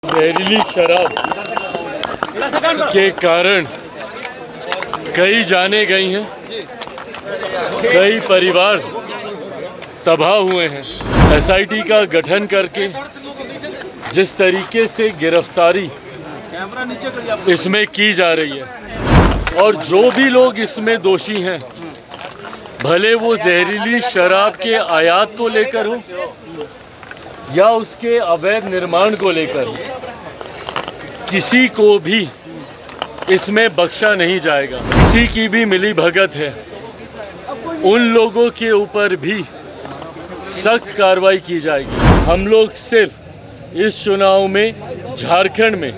जहरीली शराब के कारण कई जानें गई हैं, कई परिवार तबाह हुए हैं। एसआईटी का गठन करके जिस तरीके से गिरफ्तारी इसमें की जा रही है और जो भी लोग इसमें दोषी हैं, भले वो जहरीली शराब के आयात को लेकर हो या उसके अवैध निर्माण को लेकर हो, किसी को भी इसमें बख्शा नहीं जाएगा। किसी की भी मिली भगत है, उन लोगों के ऊपर भी सख्त कार्रवाई की जाएगी। हम लोग सिर्फ इस चुनाव में, झारखंड में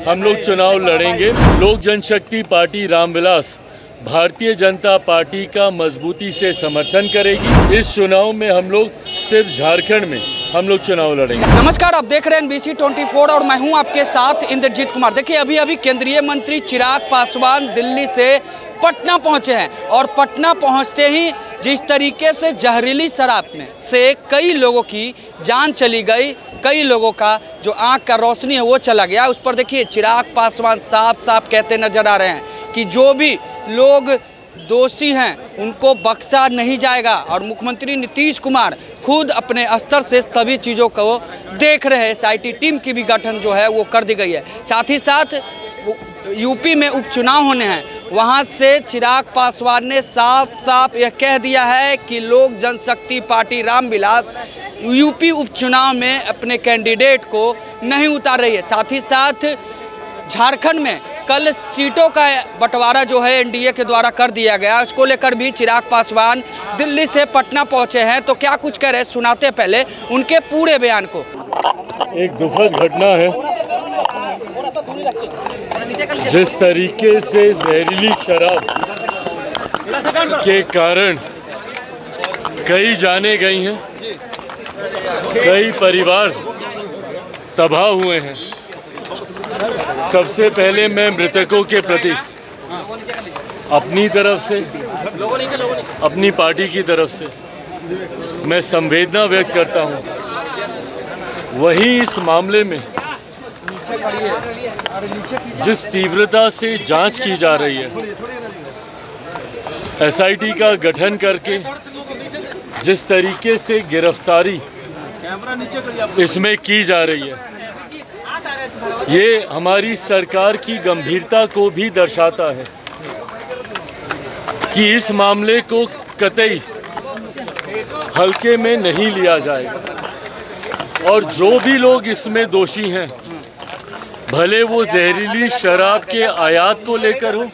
हम लोग चुनाव लड़ेंगे। लोक जनशक्ति पार्टी रामविलास भारतीय जनता पार्टी का मजबूती से समर्थन करेगी। इस चुनाव में हम लोग सिर्फ झारखंड में हम लोग चुनाव लड़ेंगे। नमस्कार, आप देख रहे हैं NBC 24 और मैं हूं आपके साथ इंद्रजीत कुमार। देखिए, अभी केंद्रीय मंत्री चिराग पासवान दिल्ली से पटना पहुंचे हैं और पटना पहुंचते ही जिस तरीके से जहरीली शराब में से कई लोगों की जान चली गई, कई लोगों का जो आंख का रोशनी है वो चला गया। उस पर देखिए चिराग पासवान साफ साफ कहते नजर आ रहे हैं कि जो भी लोग दोषी हैं उनको बख्शा नहीं जाएगा और मुख्यमंत्री नीतीश कुमार खुद अपने स्तर से सभी चीज़ों को देख रहे हैं। एसआईटी टीम की भी गठन जो है वो कर दी गई है। साथ ही साथ यूपी में उपचुनाव होने हैं, वहां से चिराग पासवान ने साफ साफ यह कह दिया है कि लोक जनशक्ति पार्टी रामविलास यूपी उपचुनाव में अपने कैंडिडेट को नहीं उतार रही है। साथ ही साथ झारखंड में कल सीटों का बंटवारा जो है एनडीए के द्वारा कर दिया गया, उसको लेकर भी चिराग पासवान दिल्ली से पटना पहुंचे हैं। तो क्या कुछ कह रहे, सुनाते पहले उनके पूरे बयान को। एक दुखद घटना है, जिस तरीके से जहरीली शराब के कारण कई जानें गई हैं, कई परिवार तबाह हुए हैं। सबसे पहले मैं मृतकों के प्रति अपनी तरफ से, अपनी पार्टी की तरफ से मैं संवेदना व्यक्त करता हूं। वहीं इस मामले में जिस तीव्रता से जांच की जा रही है, एसआईटी का गठन करके जिस तरीके से गिरफ्तारी इसमें की जा रही है, ये हमारी सरकार की गंभीरता को भी दर्शाता है कि इस मामले को कतई हल्के में नहीं लिया जाएगा और जो भी लोग इसमें दोषी हैं, भले वो जहरीली शराब के आयात को लेकर हो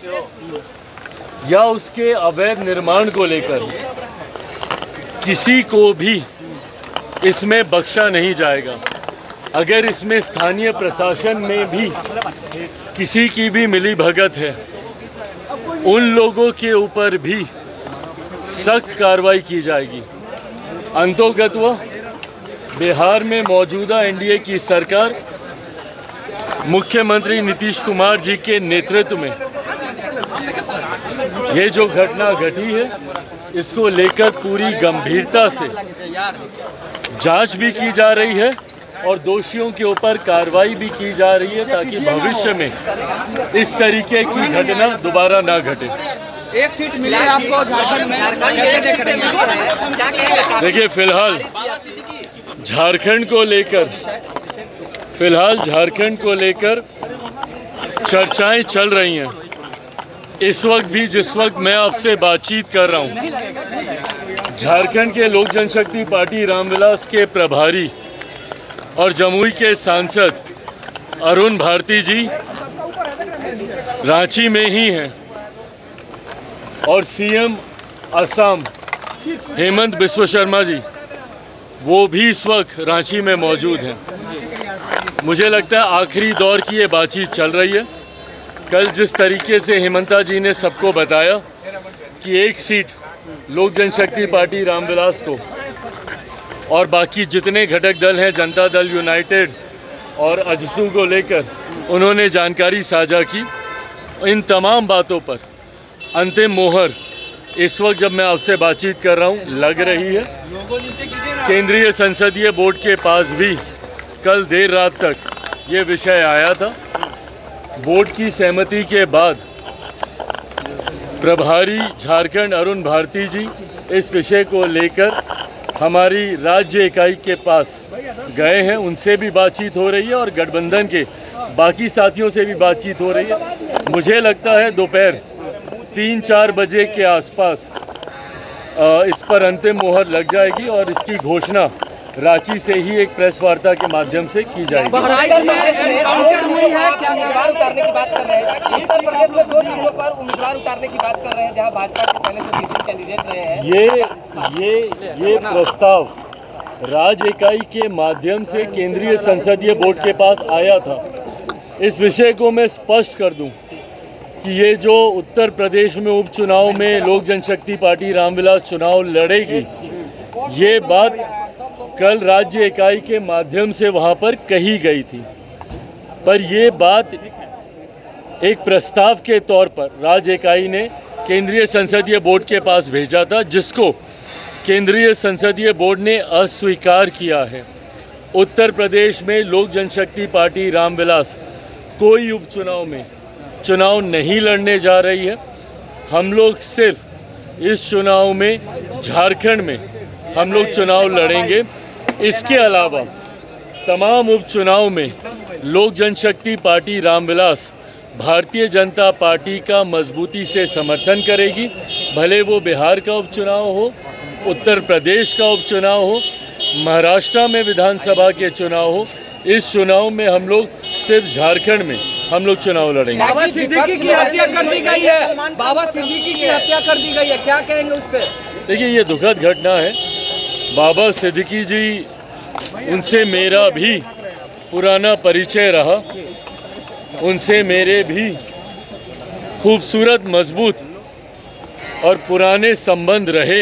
या उसके अवैध निर्माण को लेकर हो, किसी को भी इसमें बख्शा नहीं जाएगा। अगर इसमें स्थानीय प्रशासन में भी किसी की भी मिली भगत है, उन लोगों के ऊपर भी सख्त कार्रवाई की जाएगी। अंतोगत्वा बिहार में मौजूदा एनडीए की सरकार मुख्यमंत्री नीतीश कुमार जी के नेतृत्व में ये जो घटना घटी है, इसको लेकर पूरी गंभीरता से जांच भी की जा रही है और दोषियों के ऊपर कार्रवाई भी की जा रही है ताकि भविष्य में इस तरीके की घटना दोबारा ना घटे। एक सीट मिली आपको झारखंड में, कैसे देख रहे हैं? देखिए, फिलहाल झारखंड को लेकर चर्चाएं चल रही हैं। इस वक्त भी, जिस वक्त मैं आपसे बातचीत कर रहा हूं, झारखंड के लोक जनशक्ति पार्टी रामविलास के प्रभारी और जमुई के सांसद अरुण भारती जी रांची में ही हैं और सीएम असम हेमंत बिस्वा शर्मा जी वो भी इस वक्त रांची में मौजूद हैं। मुझे लगता है आखिरी दौर की ये बातचीत चल रही है। कल जिस तरीके से हेमंता जी ने सबको बताया कि एक सीट लोक जनशक्ति पार्टी रामविलास को और बाकी जितने घटक दल हैं, जनता दल यूनाइटेड और अजसू को लेकर उन्होंने जानकारी साझा की। इन तमाम बातों पर अंतिम मोहर इस वक्त जब मैं आपसे बातचीत कर रहा हूं लग रही है। केंद्रीय संसदीय बोर्ड के पास भी कल देर रात तक ये विषय आया था। बोर्ड की सहमति के बाद प्रभारी झारखंड अरुण भारती जी इस विषय को लेकर हमारी राज्य इकाई के पास गए हैं। उनसे भी बातचीत हो रही है और गठबंधन के बाकी साथियों से भी बातचीत हो रही है। मुझे लगता है दोपहर 3-4 बजे के आसपास इस पर अंतिम मोहर लग जाएगी और इसकी घोषणा रांची से ही एक प्रेस वार्ता के माध्यम से की जाएगी। बहराइच में एनकाउंटर हुई है, क्या उम्मीदवार उतारने की बात कर रहे हैं? उत्तर प्रदेश में 2 सीटों पर उम्मीदवार उतारने की बात कर रहे हैं, जहां भाजपा के पहले से 3 कैंडिडेट रहे हैं। ये प्रस्ताव राज्य इकाई के माध्यम से केंद्रीय संसदीय बोर्ड के पास आया था। इस विषय को मैं स्पष्ट कर दूं कि ये जो उत्तर प्रदेश में उपचुनाव में लोक जनशक्ति पार्टी रामविलास चुनाव लड़ेगी, ये बात कल राज्य इकाई के माध्यम से वहाँ पर कही गई थी। पर ये बात एक प्रस्ताव के तौर पर राज्य इकाई ने केंद्रीय संसदीय बोर्ड के पास भेजा था, जिसको केंद्रीय संसदीय बोर्ड ने अस्वीकार किया है। उत्तर प्रदेश में लोक जनशक्ति पार्टी रामविलास कोई उपचुनाव में चुनाव नहीं लड़ने जा रही है। हम लोग सिर्फ इस चुनाव में झारखंड में हम लोग चुनाव लड़ेंगे। इसके अलावा तमाम उपचुनाव में लोक जनशक्ति पार्टी रामविलास भारतीय जनता पार्टी का मजबूती से समर्थन करेगी। भले वो बिहार का उपचुनाव हो, उत्तर प्रदेश का उपचुनाव हो, महाराष्ट्र में विधानसभा के चुनाव हो, इस चुनाव में हम लोग सिर्फ झारखंड में हम लोग चुनाव लड़ेंगे। बाबा सिद्दीकी की हत्या कर दी गई है, बाबा सिद्दीकी की हत्या कर दी गई है, क्या कहेंगे उस पर? देखिए, ये दुखद घटना है। बाबा सिद्दीकी जी, उनसे मेरा भी पुराना परिचय रहा, उनसे मेरे भी खूबसूरत मजबूत और पुराने संबंध रहे।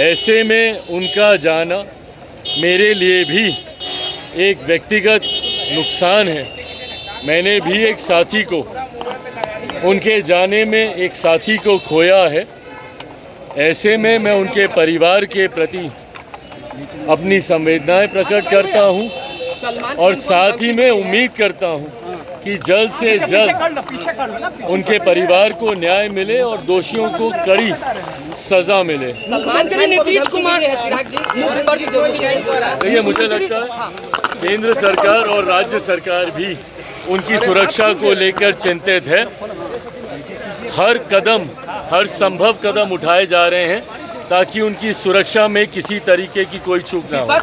ऐसे में उनका जाना मेरे लिए भी एक व्यक्तिगत नुकसान है। मैंने भी एक साथी को, उनके जाने में एक साथी को खोया है। ऐसे में मैं उनके परिवार के प्रति अपनी संवेदनाएं प्रकट करता हूं और साथ ही में उम्मीद करता हूं कि जल्द से जल्द उनके परिवार को न्याय मिले और दोषियों को कड़ी सजा मिले। मुख्यमंत्री नीतीश कुमार, देखिए, मुझे लगता है केंद्र सरकार और राज्य सरकार भी उनकी सुरक्षा को लेकर चिंतित है। हर संभव कदम उठाए जा रहे हैं ताकि उनकी सुरक्षा में किसी तरीके की कोई चूक ना हो।